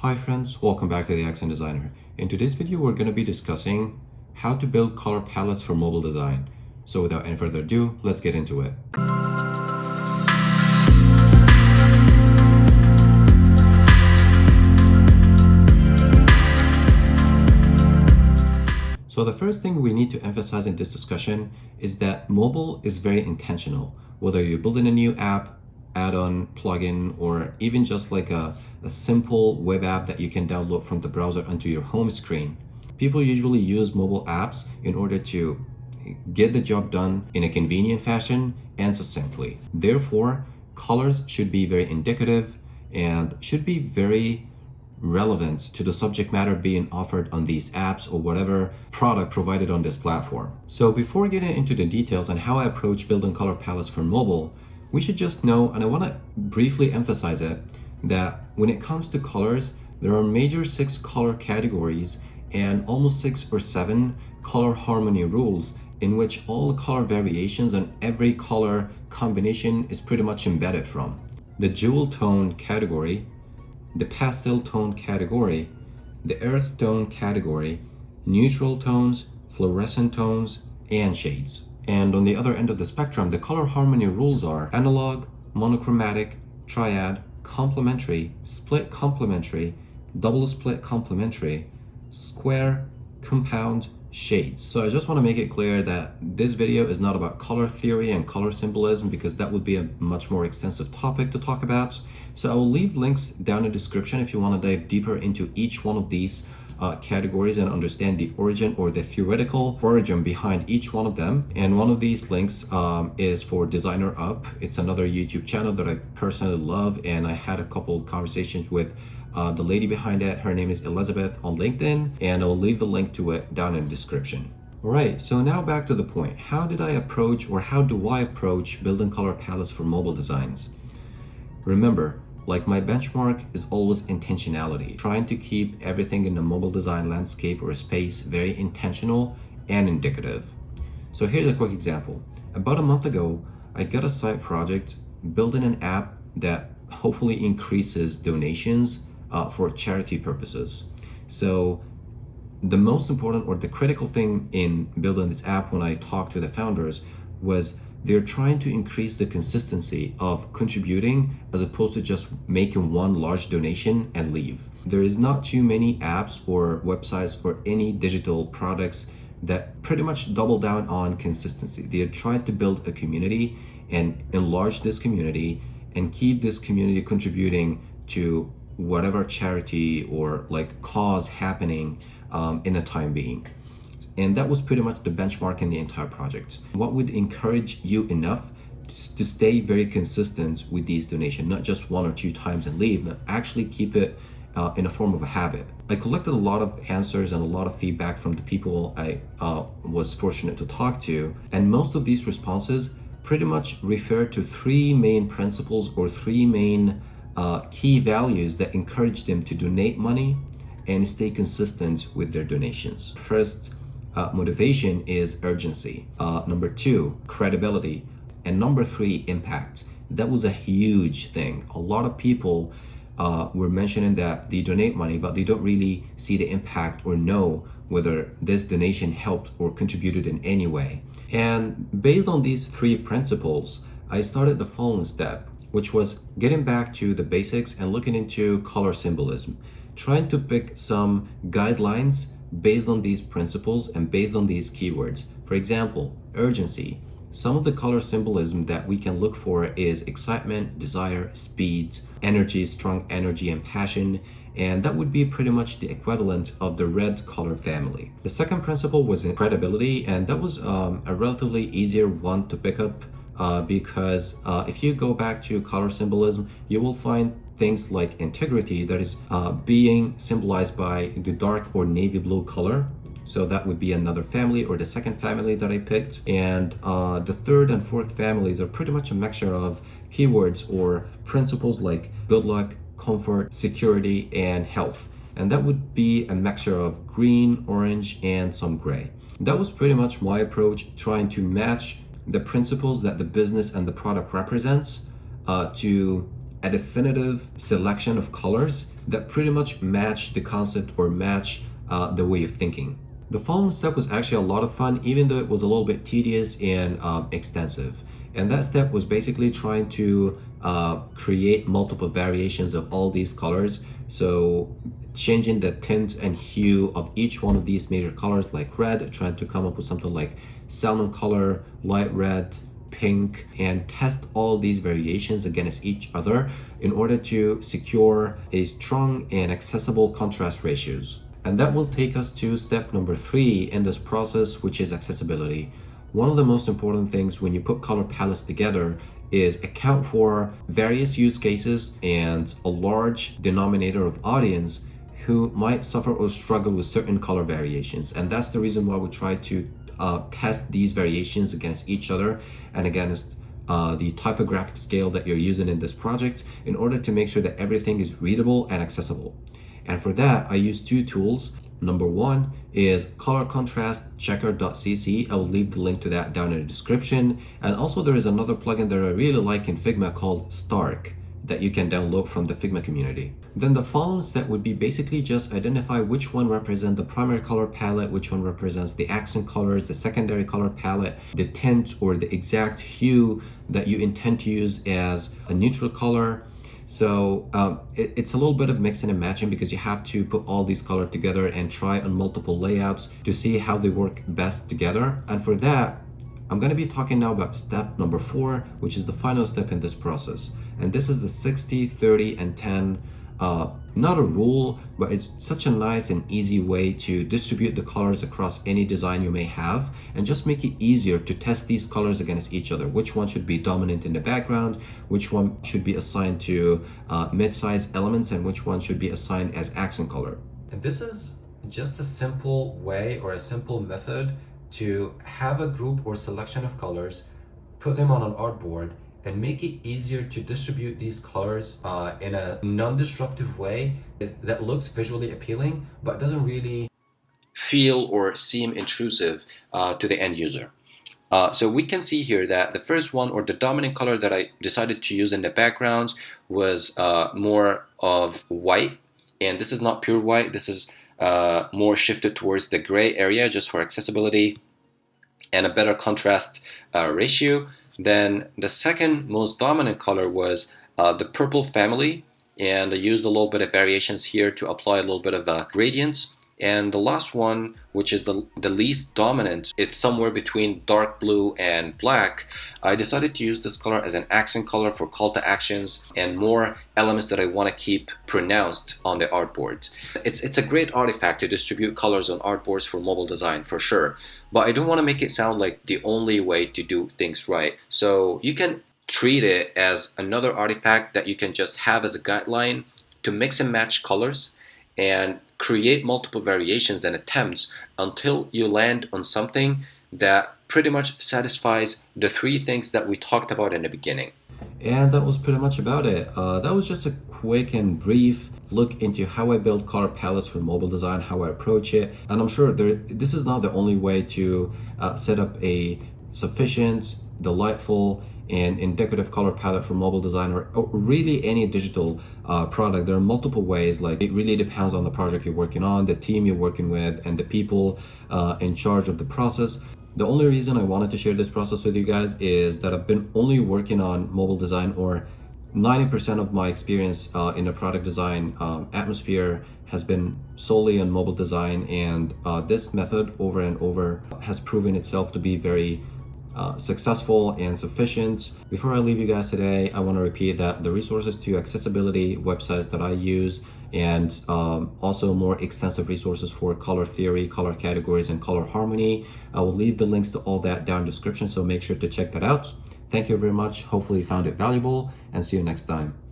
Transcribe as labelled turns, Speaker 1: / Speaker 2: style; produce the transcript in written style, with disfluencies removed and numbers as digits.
Speaker 1: Hi friends, welcome back to the Accent Designer. In today's video, we're going to be discussing how to build color palettes for mobile design. So without any further ado, let's get into it. So the first thing we need to emphasize in this discussion is that mobile is very intentional. Whether you're building a new app, add-on, plugin, or even just like a simple web app that you can download from the browser onto your home screen. People usually use mobile apps in order to get the job done in a convenient fashion and succinctly. Therefore, colors should be very indicative and should be very relevant to the subject matter being offered on these apps or whatever product provided on this platform. So before getting into the details on how I approach building color palettes for mobile, we should just know, and I want to briefly emphasize it, that when it comes to colors, there are major 6 color categories and almost 6 or 7 color harmony rules in which all color variations and every color combination is pretty much embedded from. The jewel tone category, the pastel tone category, the earth tone category, neutral tones, fluorescent tones, and shades. And on the other end of the spectrum, the color harmony rules are analog, monochromatic, triad, complementary, split complementary, double split complementary, square, compound, shades. So I just want to make it clear that this video is not about color theory and color symbolism, because that would be a much more extensive topic to talk about. So I will leave links down in the description if you want to dive deeper into each one of these categories and understand the origin or the theoretical origin behind each one of them. And one of these links is for Designer Up. It's another YouTube channel that I personally love, and I had a couple conversations with the lady behind it. Her name is Elizabeth on LinkedIn, and I'll leave the link to it down in the description. All right, so now back to the point. How do I approach building color palettes for mobile designs? Remember, like my benchmark is always intentionality, trying to keep everything in the mobile design landscape or space very intentional and indicative. So here's a quick example. About a month ago, I got a side project building an app that hopefully increases donations for charity purposes. So the most important or the critical thing in building this app when I talked to the founders was they're trying to increase the consistency of contributing as opposed to just making one large donation and leave. There is not too many apps or websites or any digital products that pretty much double down on consistency. They are trying to build a community and enlarge this community and keep this community contributing to whatever charity or like cause happening in the time being. And that was pretty much the benchmark in the entire project. What would encourage you enough to stay very consistent with these donations, not just 1 or 2 times and leave, but actually keep it in a form of a habit. I collected a lot of answers and a lot of feedback from the people I was fortunate to talk to. And most of these responses pretty much refer to 3 main principles or 3 main key values that encourage them to donate money and stay consistent with their donations. First, motivation is urgency. Number 2, credibility. And number 3, impact. That was a huge thing. A lot of people were mentioning that they donate money, but they don't really see the impact or know whether this donation helped or contributed in any way. And based on these 3 principles, I started the following step, which was getting back to the basics and looking into color symbolism, trying to pick some guidelines based on these principles and based on these keywords. For example, urgency. Some of the color symbolism that we can look for is excitement, desire, speed, energy, strong energy and passion, and that would be pretty much the equivalent of the red color family. The second principle was credibility, and that was a relatively easier one to pick up because if you go back to color symbolism, you will find things like integrity that is being symbolized by the dark or navy blue color. So that would be another family, or the second family that I picked. And the third and fourth families are pretty much a mixture of keywords or principles like good luck, comfort, security, and health. And that would be a mixture of green, orange, and some gray. That was pretty much my approach, trying to match the principles that the business and the product represents to a definitive selection of colors that pretty much match the concept or match the way of thinking. The following step was actually a lot of fun, even though it was a little bit tedious and extensive. And that step was basically trying to create multiple variations of all these colors. So changing the tint and hue of each one of these major colors, like red, trying to come up with something like salmon color, light red, pink, and test all these variations against each other in order to secure a strong and accessible contrast ratios. And that will take us to step number 3 in this process, which is accessibility. One of the most important things when you put color palettes together is account for various use cases and a large denominator of audience who might suffer or struggle with certain color variations. And that's the reason why we try to test these variations against each other and against the typographic scale that you're using in this project in order to make sure that everything is readable and accessible. And for that, I use 2 tools. Number 1 is color contrast checker.cc. I will leave the link to that down in the description. And also there is another plugin that I really like in Figma called Stark that you can download from the Figma community. Then the following step would be basically just identify which one represents the primary color palette, which one represents the accent colors, the secondary color palette, the tint or the exact hue that you intend to use as a neutral color. So it's a little bit of mixing and matching because you have to put all these colors together and try on multiple layouts to see how they work best together. And for that, I'm going to be talking now about step number 4, which is the final step in this process. And this is the 60, 30, and 10. Not a rule, but it's such a nice and easy way to distribute the colors across any design you may have and just make it easier to test these colors against each other. Which one should be dominant in the background, which one should be assigned to mid-size elements, and which one should be assigned as accent color. And this is just a simple way or a simple method to have a group or selection of colors, put them on an artboard, and make it easier to distribute these colors in a non-disruptive way that looks visually appealing but doesn't really feel or seem intrusive to the end user. So we can see here that the first one, or the dominant color that I decided to use in the backgrounds, was more of white. And this is not pure white. This is more shifted towards the gray area just for accessibility and a better contrast ratio. Then the second most dominant color was the purple family, and I used a little bit of variations here to apply a little bit of gradient. And the last one, which is the least dominant, it's somewhere between dark blue and black. I decided to use this color as an accent color for call to actions and more elements that I want to keep pronounced on the artboard. It's a great artifact to distribute colors on artboards for mobile design, for sure. But I don't want to make it sound like the only way to do things right. So you can treat it as another artifact that you can just have as a guideline to mix and match colors and create multiple variations and attempts until you land on something that pretty much satisfies the 3 things that we talked about in the beginning. And that was pretty much about it. That was just a quick and brief look into how I build color palettes for mobile design, how I approach it. And I'm sure this is not the only way to set up a sufficient, delightful, and indicative color palette for mobile design, or really any digital product. There are multiple ways. Like, it really depends on the project you're working on, the team you're working with, and the people in charge of the process. The only reason I wanted to share this process with you guys is that I've been only working on mobile design, or 90% of my experience in the product design atmosphere has been solely on mobile design, and this method over and over has proven itself to be very successful and sufficient. Before I leave you guys today, I want to repeat that the resources to accessibility websites that I use, and also more extensive resources for color theory, color categories, and color harmony, I will leave the links to all that down in the description, so make sure to check that out. Thank you very much. Hopefully you found it valuable, and see you next time.